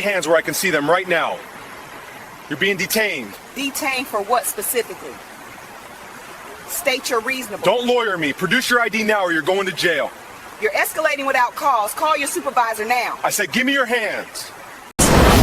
Hands where I can see them right now. You're being detained. Detained for what specifically? State you're reasonable. Don't lawyer me. Produce your ID now or you're going to jail. You're escalating without cause. Call your supervisor now. I said give me your hands.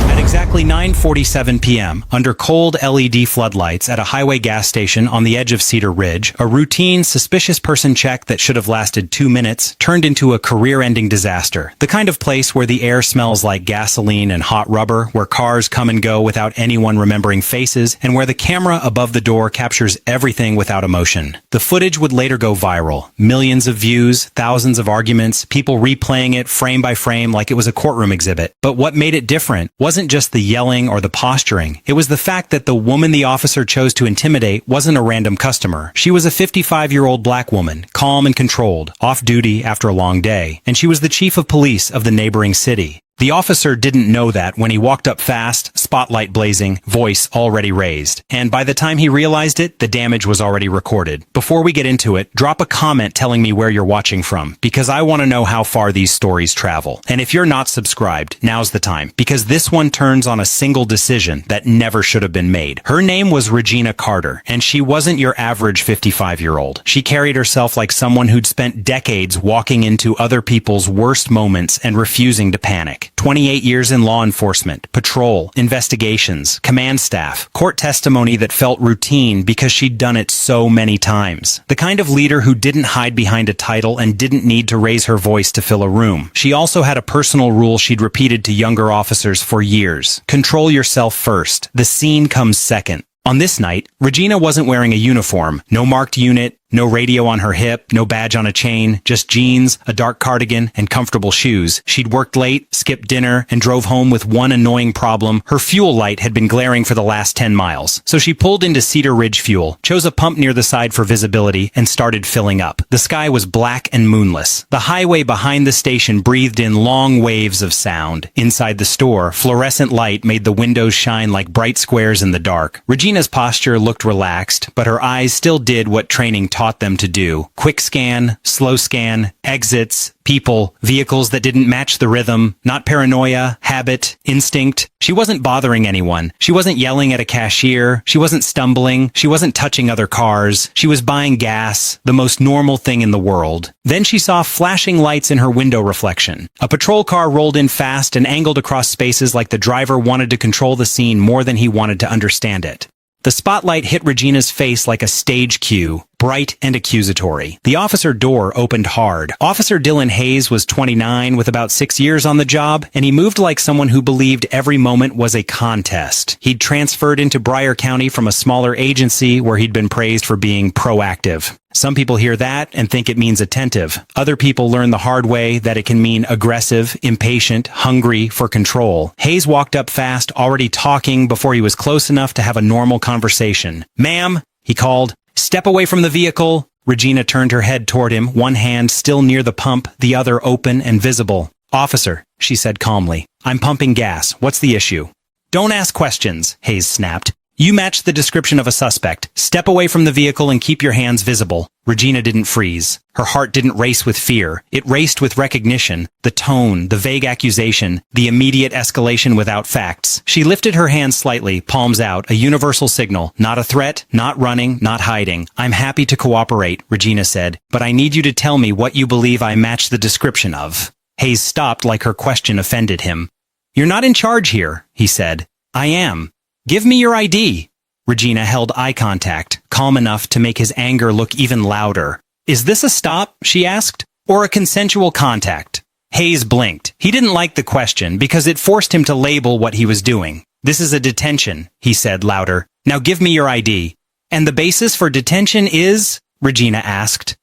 At exactly 9:47 p.m., under cold LED floodlights at a highway gas station on the edge of Cedar Ridge, a routine suspicious person check that should have lasted 2 minutes turned into a career-ending disaster. The kind of place where the air smells like gasoline and hot rubber, where cars come and go without anyone remembering faces, and where the camera above the door captures everything without emotion. The footage would later go viral. Millions of views, thousands of arguments, people replaying it frame by frame like it was a courtroom exhibit. But what made it different wasn't just the yelling or the posturing. It was the fact that the woman the officer chose to intimidate wasn't a random customer. She was a 55-year-old black woman, calm and controlled, off duty after a long day, and she was the chief of police of the neighboring city. The officer didn't know that when he walked up fast, spotlight blazing, voice already raised. And by the time he realized it, the damage was already recorded. Before we get into it, drop a comment telling me where you're watching from, because I want to know how far these stories travel. And if you're not subscribed, now's the time, because this one turns on a single decision that never should have been made. Her name was Regina Carter, and she wasn't your average 55-year-old. She carried herself like someone who'd spent decades walking into other people's worst moments and refusing to panic. 28 years in law enforcement, patrol, investigations, command staff, court testimony that felt routine because she'd done it so many times. The kind of leader who didn't hide behind a title and didn't need to raise her voice to fill a room. She also had a personal rule she'd repeated to younger officers for years. Control yourself first. The scene comes second. On this night, Regina wasn't wearing a uniform, no marked unit, no radio on her hip, no badge on a chain, just jeans, a dark cardigan, and comfortable shoes. She'd worked late, skipped dinner, and drove home with one annoying problem. Her fuel light had been glaring for the last 10 miles. So she pulled into Cedar Ridge Fuel, chose a pump near the side for visibility, and started filling up. The sky was black and moonless. The highway behind the station breathed in long waves of sound. Inside the store, fluorescent light made the windows shine like bright squares in the dark. Regina's posture looked relaxed, but her eyes still did what training taught them to do. Quick scan, slow scan, exits, people, vehicles that didn't match the rhythm, not paranoia, habit, instinct. She wasn't bothering anyone. She wasn't yelling at a cashier. She wasn't stumbling. She wasn't touching other cars. She was buying gas, the most normal thing in the world. Then she saw flashing lights in her window reflection. A patrol car rolled in fast and angled across spaces like the driver wanted to control the scene more than he wanted to understand it. The spotlight hit Regina's face like a stage cue, bright and accusatory. The officer door opened hard. Officer Dylan Hayes was 29 with about 6 years on the job, and he moved like someone who believed every moment was a contest. He'd transferred into Broward County from a smaller agency where he'd been praised for being proactive. Some people hear that and think it means attentive. Other people learn the hard way that it can mean aggressive, impatient, hungry for control. Hayes walked up fast, already talking before he was close enough to have a normal conversation. "Ma'am," he called, "step away from the vehicle." Regina turned her head toward him, one hand still near the pump, the other open and visible. "Officer," she said calmly, "I'm pumping gas. What's the issue?" "Don't ask questions," Hayes snapped. "You match the description of a suspect. Step away from the vehicle and keep your hands visible." Regina didn't freeze. Her heart didn't race with fear. It raced with recognition. The tone, the vague accusation, the immediate escalation without facts. She lifted her hands slightly, palms out, a universal signal. Not a threat, not running, not hiding. "I'm happy to cooperate," Regina said, "but I need you to tell me what you believe I match the description of." Hayes stopped like her question offended him. "You're not in charge here," he said. "I am. Give me your ID." Regina held eye contact, calm enough to make his anger look even louder. "Is this a stop?" she asked. "Or a consensual contact?" Hayes blinked. He didn't like the question because it forced him to label what he was doing. "This is a detention," he said louder. "Now give me your ID." "And the basis for detention is?" Regina asked.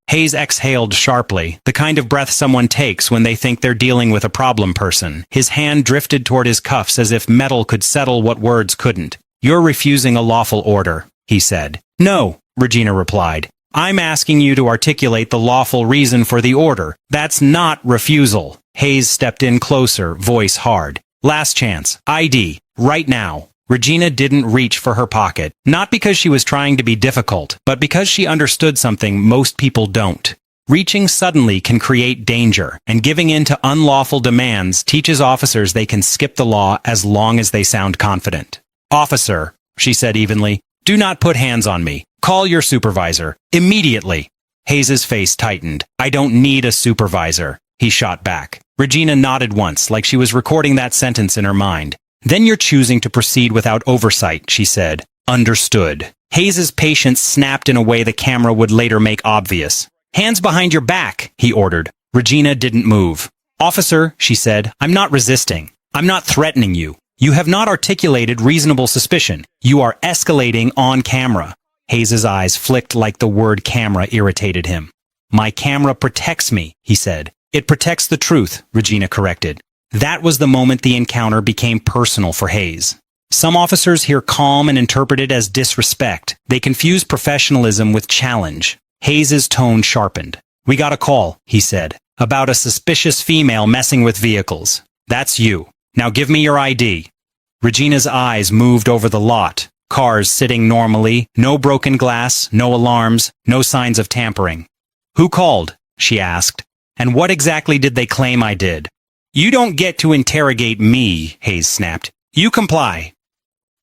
Hayes exhaled sharply, the kind of breath someone takes when they think they're dealing with a problem person. His hand drifted toward his cuffs as if metal could settle what words couldn't. "You're refusing a lawful order," he said. "No," Regina replied. "I'm asking you to articulate the lawful reason for the order. That's not refusal." Hayes stepped in closer, voice hard. "Last chance. ID. Right now." Regina didn't reach for her pocket, not because she was trying to be difficult, but because she understood something most people don't. Reaching suddenly can create danger, and giving in to unlawful demands teaches officers they can skip the law as long as they sound confident. Officer, she said evenly, do not put hands on me. Call your supervisor. Immediately. Hayes's face tightened. I don't need a supervisor, he shot back. Regina nodded once, like she was recording that sentence in her mind. Then you're choosing to proceed without oversight, she said. Understood. Hayes's patience snapped in a way the camera would later make obvious. Hands behind your back, he ordered. Regina didn't move. Officer, she said, I'm not resisting. I'm not threatening you. You have not articulated reasonable suspicion. You are escalating on camera. Hayes's eyes flicked like the word camera irritated him. My camera protects me, he said. It protects the truth, Regina corrected. That was the moment the encounter became personal for Hayes. Some officers hear calm and interpret it as disrespect. They confuse professionalism with challenge. Hayes's tone sharpened. We got a call, he said, about a suspicious female messing with vehicles. That's you. Now give me your ID. Regina's eyes moved over the lot. Cars sitting normally, no broken glass, no alarms, no signs of tampering. Who called? She asked. And what exactly did they claim I did? You don't get to interrogate me, Hayes snapped. You comply.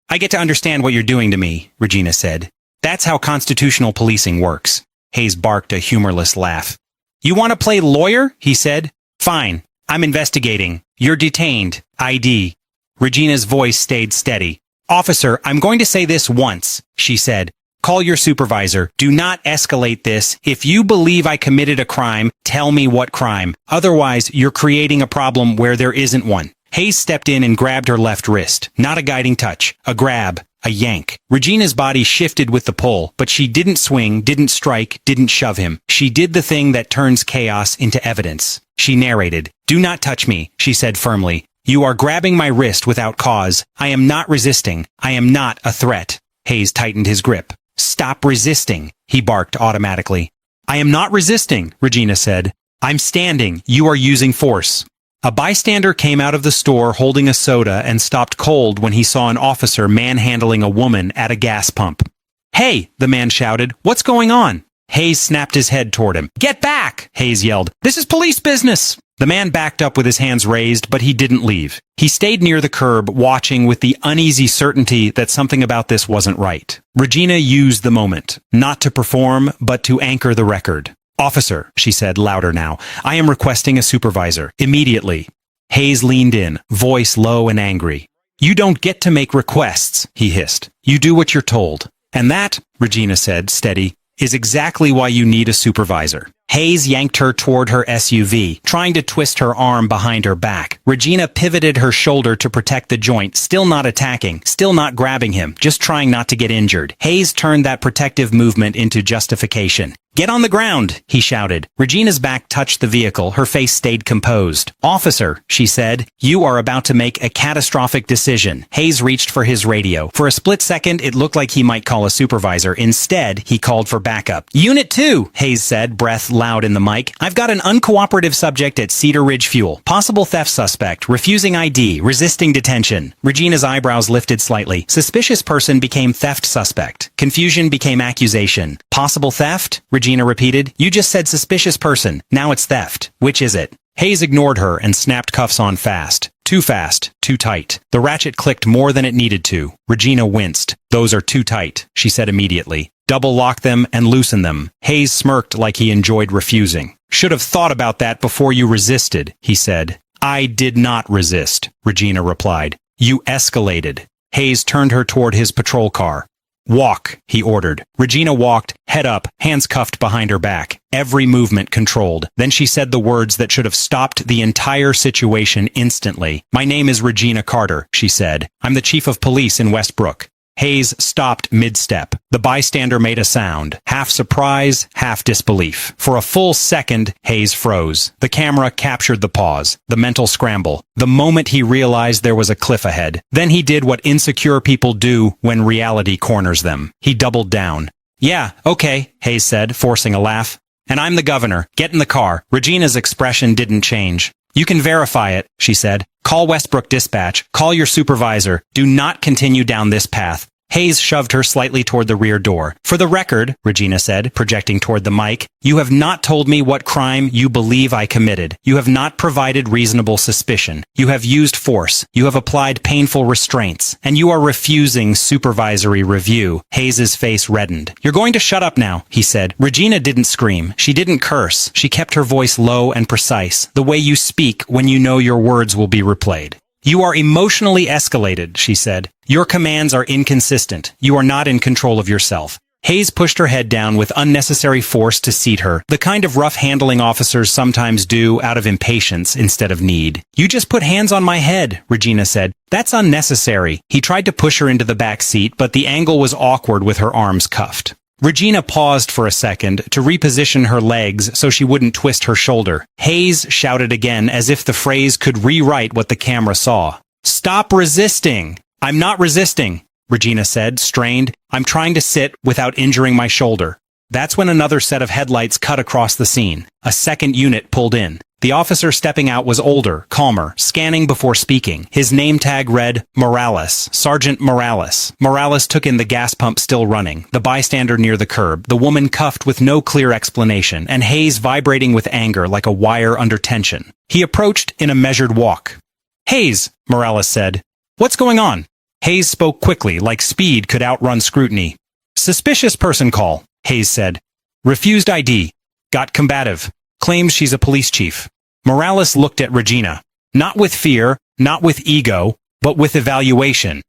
I get to understand what you're doing to me, Regina said. That's how constitutional policing works. Hayes barked a humorless laugh. You want to play lawyer? He said. Fine. I'm investigating. You're detained. ID. Regina's voice stayed steady. Officer, I'm going to say this once, she said. Call your supervisor. Do not escalate this. If you believe I committed a crime, tell me what crime. Otherwise, you're creating a problem where there isn't one. Hayes stepped in and grabbed her left wrist. Not a guiding touch. A grab. A yank. Regina's body shifted with the pull, but she didn't swing, didn't strike, didn't shove him. She did the thing that turns chaos into evidence. She narrated. Do not touch me, she said firmly. You are grabbing my wrist without cause. I am not resisting. I am not a threat. Hayes tightened his grip. Stop resisting, he barked automatically. I am not resisting, Regina said. I'm standing. You are using force. A bystander came out of the store holding a soda and stopped cold when he saw an officer manhandling a woman at a gas pump. Hey, the man shouted. What's going on? Hayes snapped his head toward him. Get back, Hayes yelled. This is police business. The man backed up with his hands raised, but he didn't leave. He stayed near the curb, watching with the uneasy certainty that something about this wasn't right. Regina used the moment, not to perform, but to anchor the record. Officer, she said louder now, I am requesting a supervisor. Immediately. Hayes leaned in, voice low and angry. You don't get to make requests, he hissed. You do what you're told. And that, Regina said, steady, is exactly why you need a supervisor. Hayes yanked her toward her SUV, trying to twist her arm behind her back. Regina pivoted her shoulder to protect the joint, still not attacking, still not grabbing him, just trying not to get injured. Hayes turned that protective movement into justification. Get on the ground, he shouted. Regina's back touched the vehicle. Her face stayed composed. Officer, she said, you are about to make a catastrophic decision. Hayes reached for his radio. For a split second, it looked like he might call a supervisor. Instead, he called for backup. Unit 2, Hayes said, breath loud in the mic. I've got an uncooperative subject at Cedar Ridge Fuel. Possible theft suspect, refusing ID, resisting detention. Regina's eyebrows lifted slightly. Suspicious person became theft suspect. Confusion became accusation. Possible theft? Regina repeated. You just said suspicious person. Now it's theft. Which is it? Hayes ignored her and snapped cuffs on fast. Too fast. Too tight. The ratchet clicked more than it needed to. Regina winced. Those are too tight, she said immediately. Double lock them and loosen them. Hayes smirked like he enjoyed refusing. Should have thought about that before you resisted, he said. I did not resist, Regina replied. You escalated. Hayes turned her toward his patrol car. Walk, he ordered. Regina walked, head up, hands cuffed behind her back, every movement controlled. Then she said the words that should have stopped the entire situation instantly. My name is Regina Carter, she said. I'm the chief of police in Westbrook. Hayes stopped mid-step. The bystander made a sound, half surprise, half disbelief. For a full second, Hayes froze. The camera captured the pause, the mental scramble, the moment he realized there was a cliff ahead. Then he did what insecure people do when reality corners them. He doubled down. Yeah, okay, Hayes said, forcing a laugh. And I'm the governor. Get in the car. Regina's expression didn't change. You can verify it, she said. Call Westbrook Dispatch. Call your supervisor. Do not continue down this path. Hayes shoved her slightly toward the rear door. For the record, Regina said, projecting toward the mic, you have not told me what crime you believe I committed. You have not provided reasonable suspicion. You have used force. You have applied painful restraints. And you are refusing supervisory review. Hayes's face reddened. You're going to shut up now, he said. Regina didn't scream. She didn't curse. She kept her voice low and precise, the way you speak when you know your words will be replayed. You are emotionally escalated, she said. Your commands are inconsistent. You are not in control of yourself. Hayes pushed her head down with unnecessary force to seat her, the kind of rough handling officers sometimes do out of impatience instead of need. You just put hands on my head, Regina said. That's unnecessary. He tried to push her into the back seat, but the angle was awkward with her arms cuffed. Regina paused for a second to reposition her legs so she wouldn't twist her shoulder. Hayes shouted again as if the phrase could rewrite what the camera saw. Stop resisting! I'm not resisting, Regina said, strained. I'm trying to sit without injuring my shoulder. That's when another set of headlights cut across the scene. A second unit pulled in. The officer stepping out was older, calmer, scanning before speaking. His name tag read, Morales, Sergeant Morales. Morales took in the gas pump still running, the bystander near the curb, the woman cuffed with no clear explanation, and Hayes vibrating with anger like a wire under tension. He approached in a measured walk. Hayes, Morales said. What's going on? Hayes spoke quickly, like speed could outrun scrutiny. Suspicious person call, Hayes said. Refused ID. Got combative. Claims she's a police chief. Morales looked at Regina. Not with fear, not with ego, but with evaluation.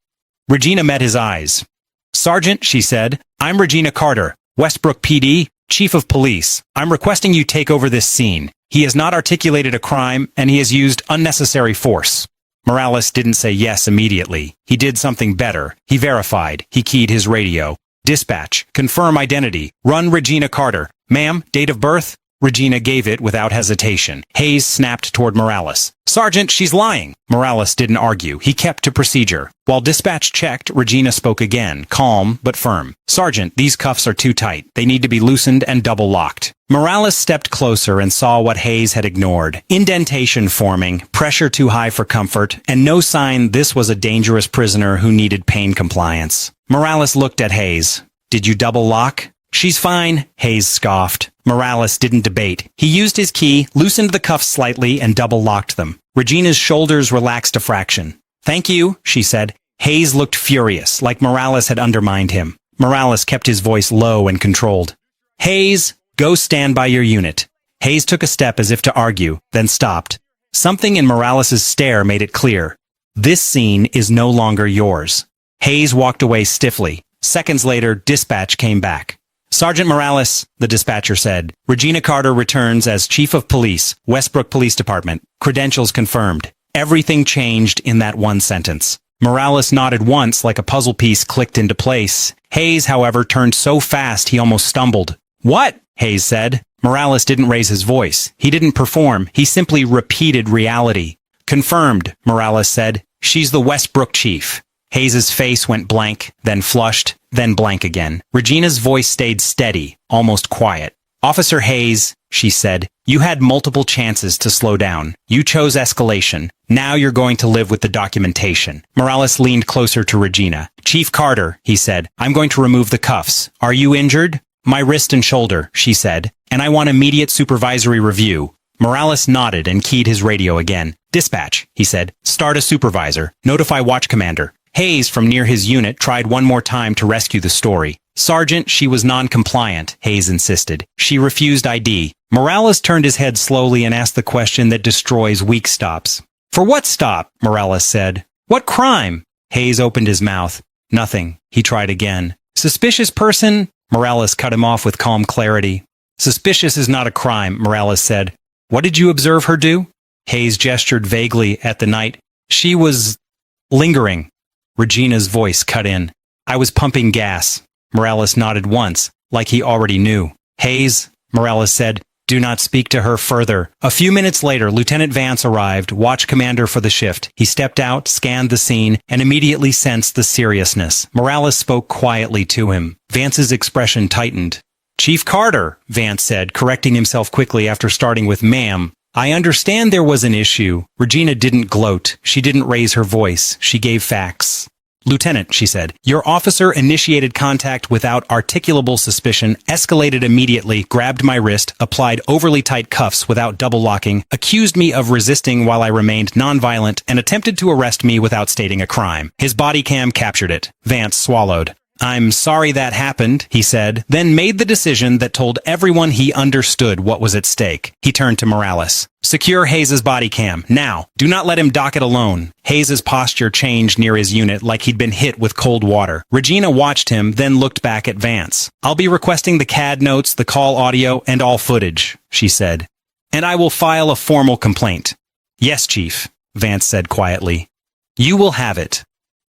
Regina met his eyes. Sergeant, she said, I'm Regina Carter, Westbrook PD, Chief of Police. I'm requesting you take over this scene. He has not articulated a crime, and he has used unnecessary force. Morales didn't say yes immediately. He did something better. He verified. He keyed his radio. Dispatch. Confirm identity. Run Regina Carter. Ma'am, date of birth? Regina gave it without hesitation. Hayes snapped toward Morales. Sergeant, she's lying. Morales didn't argue. He kept to procedure. While dispatch checked, Regina spoke again, calm but firm. Sergeant, these cuffs are too tight. They need to be loosened and double locked. Morales stepped closer and saw what Hayes had ignored. Indentation forming, pressure too high for comfort, and no sign this was a dangerous prisoner who needed pain compliance. Morales looked at Hayes. Did you double lock? She's fine, Hayes scoffed. Morales didn't debate. He used his key, loosened the cuffs slightly, and double-locked them. Regina's shoulders relaxed a fraction. Thank you, she said. Hayes looked furious, like Morales had undermined him. Morales kept his voice low and controlled. Hayes, go stand by your unit. Hayes took a step as if to argue, then stopped. Something in Morales' stare made it clear. This scene is no longer yours. Hayes walked away stiffly. Seconds later, dispatch came back. Sergeant Morales, the dispatcher said, Regina Carter returns as Chief of Police, Westbrook Police Department. Credentials confirmed. Everything changed in that one sentence. Morales nodded once like a puzzle piece clicked into place. Hayes, however, turned so fast he almost stumbled. What? Hayes said. Morales didn't raise his voice. He didn't perform. He simply repeated reality. Confirmed, Morales said. She's the Westbrook chief. Hayes's face went blank, then flushed, then blank again. Regina's voice stayed steady, almost quiet. Officer Hayes, she said, you had multiple chances to slow down. You chose escalation. Now you're going to live with the documentation. Morales leaned closer to Regina. Chief Carter, he said, I'm going to remove the cuffs. Are you injured? My wrist and shoulder, she said, and I want immediate supervisory review. Morales nodded and keyed his radio again. Dispatch, he said, start a supervisor. Notify watch commander. Hayes, from near his unit, tried one more time to rescue the story. Sergeant, she was non-compliant, Hayes insisted. She refused ID. Morales turned his head slowly and asked the question that destroys weak stops. For what stop? Morales said. What crime? Hayes opened his mouth. Nothing. He tried again. Suspicious person? Morales cut him off with calm clarity. Suspicious is not a crime, Morales said. What did you observe her do? Hayes gestured vaguely at the night. She was lingering. Regina's voice cut in. I was pumping gas. Morales nodded once, like he already knew. Hayes, Morales said, do not speak to her further. A few minutes later, Lieutenant Vance arrived, watch commander for the shift. He stepped out, scanned the scene, and immediately sensed the seriousness. Morales spoke quietly to him. Vance's expression tightened. Chief Carter, Vance said, correcting himself quickly after starting with ma'am. I understand there was an issue. Regina didn't gloat. She didn't raise her voice. She gave facts. "Lieutenant," she said, "your officer initiated contact without articulable suspicion, escalated immediately, grabbed my wrist, applied overly tight cuffs without double locking, accused me of resisting while I remained nonviolent, and attempted to arrest me without stating a crime." His body cam captured it. Vance swallowed. "I'm sorry that happened," he said, then made the decision that told everyone he understood what was at stake. He turned to Morales. "Secure Hayes' body cam. Now. Do not let him dock it alone." Hayes' posture changed near his unit like he'd been hit with cold water. Regina watched him, then looked back at Vance. "I'll be requesting the CAD notes, the call audio, and all footage," she said. "And I will file a formal complaint." "Yes, Chief," Vance said quietly. "You will have it."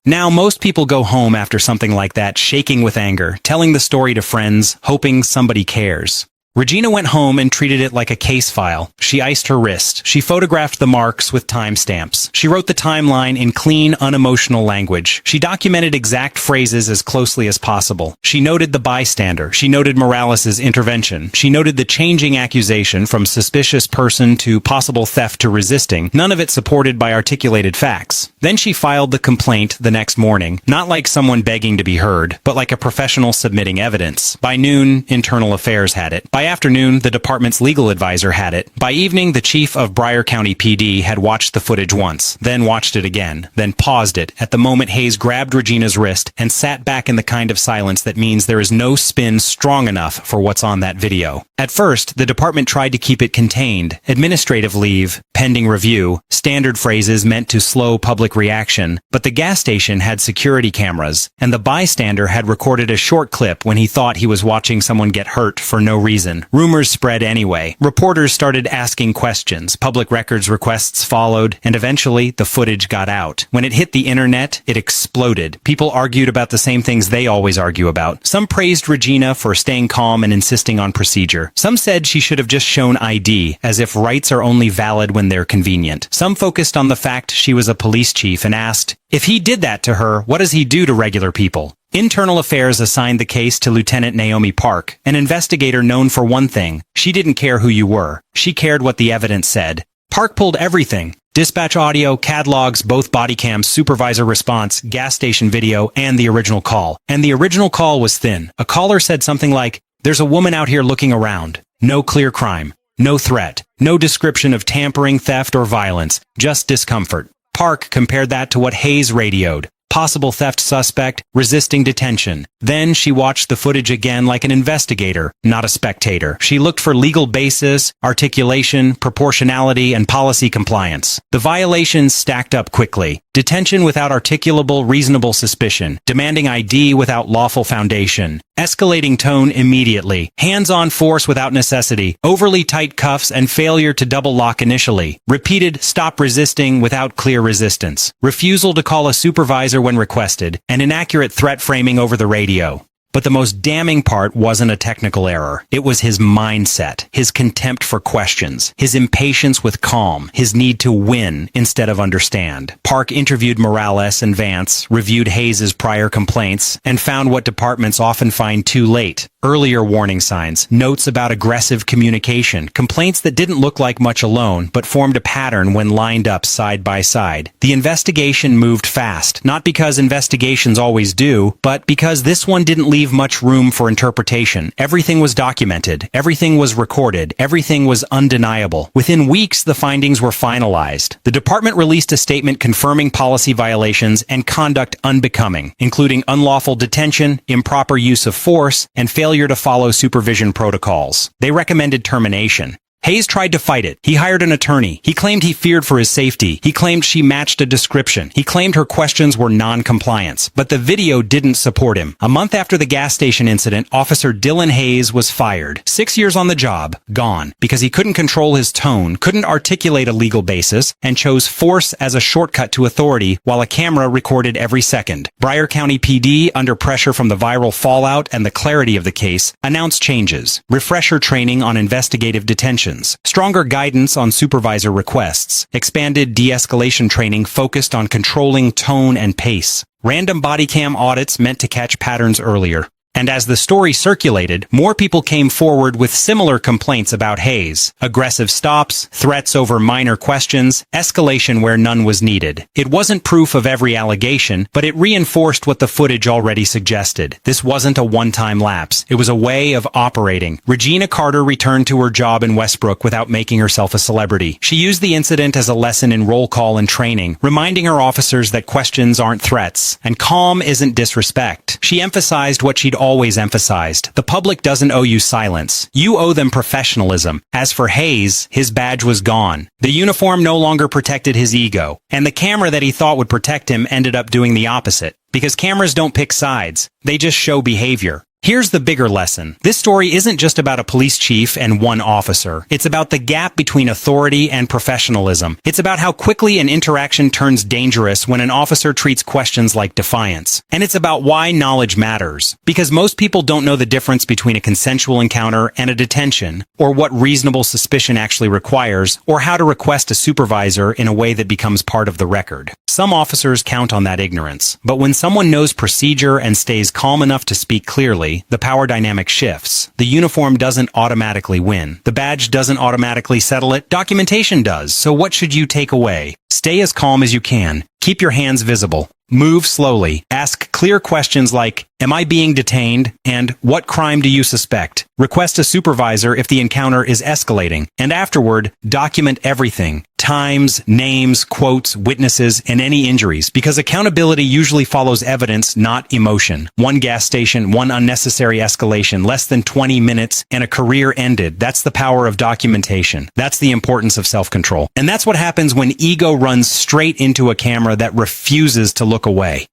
Now, most people go home after something like that, shaking with anger, telling the story to friends, hoping somebody cares. Regina went home and treated it like a case file. She iced her wrist. She photographed the marks with timestamps. She wrote the timeline in clean, unemotional language. She documented exact phrases as closely as possible. She noted the bystander. She noted Morales' intervention. She noted the changing accusation from suspicious person to possible theft to resisting, none of it supported by articulated facts. Then she filed the complaint the next morning, not like someone begging to be heard, but like a professional submitting evidence. By noon, Internal Affairs had it. By afternoon, the department's legal advisor had it. By evening, the chief of Bryan County PD had watched the footage once, then watched it again, then paused it at the moment Hayes grabbed Regina's wrist and sat back in the kind of silence that means there is no spin strong enough for what's on that video. At first, the department tried to keep it contained. Administrative leave, pending review, standard phrases meant to slow public reaction, but the gas station had security cameras, and the bystander had recorded a short clip when he thought he was watching someone get hurt for no reason. Rumors spread anyway. Reporters started asking questions. Public records requests followed, and eventually the footage got out. When it hit the internet, it exploded. People argued about the same things they always argue about. Some praised Regina for staying calm and insisting on procedure. Some said she should have just shown ID, as if rights are only valid when they're convenient. Some focused on the fact she was a police chief and asked, if he did that to her, what does he do to regular people? Internal Affairs assigned the case to Lieutenant Naomi Park, an investigator known for one thing. She didn't care who you were. She cared what the evidence said. Park pulled everything. Dispatch audio, CAD logs, both body cams, supervisor response, gas station video, and the original call. And the original call was thin. A caller said something like, "There's a woman out here looking around. No clear crime. No threat. No description of tampering, theft, or violence. Just discomfort." Park compared that to what Hayes radioed. Possible theft suspect, resisting detention. Then she watched the footage again like an investigator, not a spectator. She looked for legal basis, articulation, proportionality, and policy compliance. The violations stacked up quickly. Detention without articulable, reasonable suspicion. Demanding ID without lawful foundation. Escalating tone immediately. Hands-on force without necessity. Overly tight cuffs and failure to double lock initially. Repeated stop resisting without clear resistance. Refusal to call a supervisor when requested. And inaccurate threat framing over the radio. But the most damning part wasn't a technical error. It was his mindset, his contempt for questions, his impatience with calm, his need to win instead of understand. Park interviewed Morales and Vance, reviewed Hayes' prior complaints, and found what departments often find too late. Earlier warning signs, notes about aggressive communication, complaints that didn't look like much alone, but formed a pattern when lined up side by side. The investigation moved fast, not because investigations always do, but because this one didn't leave much room for interpretation. Everything was documented, everything was recorded, everything was undeniable. Within weeks, the findings were finalized. The department released a statement confirming policy violations and conduct unbecoming, including unlawful detention, improper use of force, and failure to follow supervision protocols. They recommended termination. Hayes tried to fight it. He hired an attorney. He claimed he feared for his safety. He claimed she matched a description. He claimed her questions were non-compliance. But the video didn't support him. A month after the gas station incident, Officer Dylan Hayes was fired. 6 years on the job, gone, because he couldn't control his tone, couldn't articulate a legal basis, and chose force as a shortcut to authority while a camera recorded every second. Bryan County PD, under pressure from the viral fallout and the clarity of the case, announced changes. Refresher training on investigative detention. Stronger guidance on supervisor requests, expanded de-escalation training focused on controlling tone and pace, random body cam audits meant to catch patterns earlier. And as the story circulated, more people came forward with similar complaints about Hayes. Aggressive stops, threats over minor questions, escalation where none was needed. It wasn't proof of every allegation, but it reinforced what the footage already suggested. This wasn't a one-time lapse. It was a way of operating. Regina Carter returned to her job in Westbrook without making herself a celebrity. She used the incident as a lesson in roll call and training, reminding her officers that questions aren't threats, and calm isn't disrespect. She emphasized what she'd always emphasized. The public doesn't owe you silence. You owe them professionalism. As for Hayes, his badge was gone. The uniform no longer protected his ego, and the camera that he thought would protect him ended up doing the opposite. Because cameras don't pick sides. They just show behavior. Here's the bigger lesson. This story isn't just about a police chief and one officer. It's about the gap between authority and professionalism. It's about how quickly an interaction turns dangerous when an officer treats questions like defiance. And it's about why knowledge matters. Because most people don't know the difference between a consensual encounter and a detention, or what reasonable suspicion actually requires, or how to request a supervisor in a way that becomes part of the record. Some officers count on that ignorance. But when someone knows procedure and stays calm enough to speak clearly, the power dynamic shifts. The uniform doesn't automatically win. The badge doesn't automatically settle it. Documentation does. So what should you take away? Stay as calm as you can. Keep your hands visible. Move slowly. Ask clear questions like, am I being detained? And what crime do you suspect? Request a supervisor if the encounter is escalating. And afterward, document everything. Times, names, quotes, witnesses, and any injuries, because accountability usually follows evidence, not emotion. One gas station, one unnecessary escalation, less than 20 minutes, and a career ended. That's the power of documentation. That's the importance of self-control. And that's what happens when ego runs straight into a camera that refuses to look away.